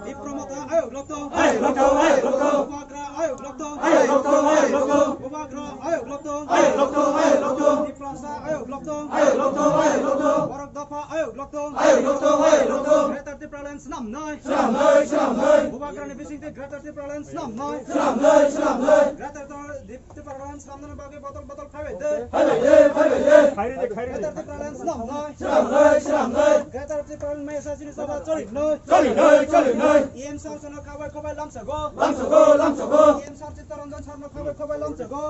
Diplomata ayo lokto Upagra ayo lokto Upagra ayo lokto Diplosa ayo lokto Warak dafa ayo lokto Greater Depralens nam noi Upagra ni bising te Greater Depralens nam noi Greater Depralens nam noi bagi botol khawe de Greater Depralens nam noi Greater Depralens mai sa sini sabah choli noi EM Sar Sono Kawai Lamsago EM Sar Chittaranjan Sharma Kawai Lamsago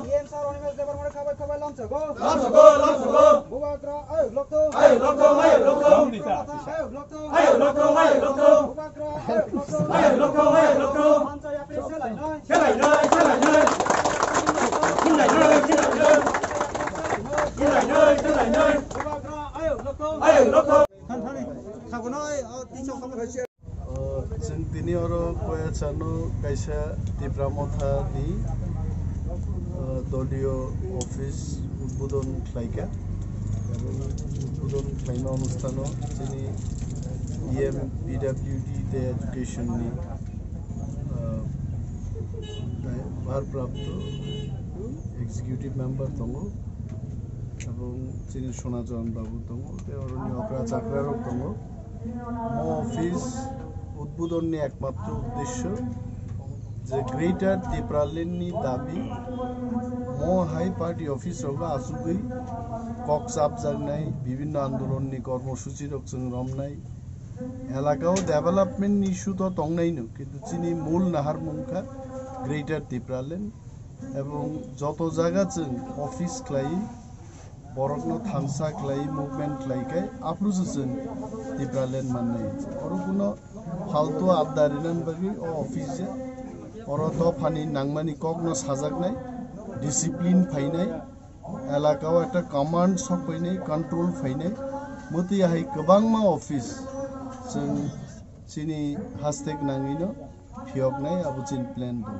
EM Sar Animal Department Kawai Lamsago Upagra ayo lokto Upagra ayo lokto Mancha yapi selai noi Upagra ayo lokto जों दिनै कयाचानो कायसा दिप्रामथा नि दलीय office उद्बोधन खालायगा उद्बोधन खालायनाय अनुष्ठानाव जोंनि EM PWD दे education नि भारप्राप्त executive member दङ এবং जोंनि सनाजन बाबु दङ बेवरनि अग्रा चाक्रारक दङ অফিস উদ্বোধনী একমাত্র উদ্দেশ্য যে গ্রেটার ত্রিপুরাল্যান্ডনি দাবি হাই পার্টি অফিস হবা আসুগৈ কক্সাপ জাগনাই বিভিন্ন আন্দোলননি কর্মসূচি রকজন রমনাই এলাকাও ডেভেলপমেন্ট ইস্যু তো তংনাইনো কিন্তু চিনি মূল নাহার মুখা গ্রেটার ত্রিপুরাল্যান্ড এবং যত জায়গা जों অফিস ক্লাই बरकनो थांसा क्लाई मूवमेंट क्लाइकाय आपलुजों दिप्रालेन माननाय और कुनो फालतू आबदारिनान बागै ऑफिस और तो फानी नांगमानी कगनो साजागनाय डिसिप्लिन फायनाय एलाकाव एक कमांड सफैनाय कंट्रोल फायनाय मतिहाय गोबांमा ऑफिस जों चिनि हासटेग नाङैनो फियगनाय आबो चिन प्लान दङ।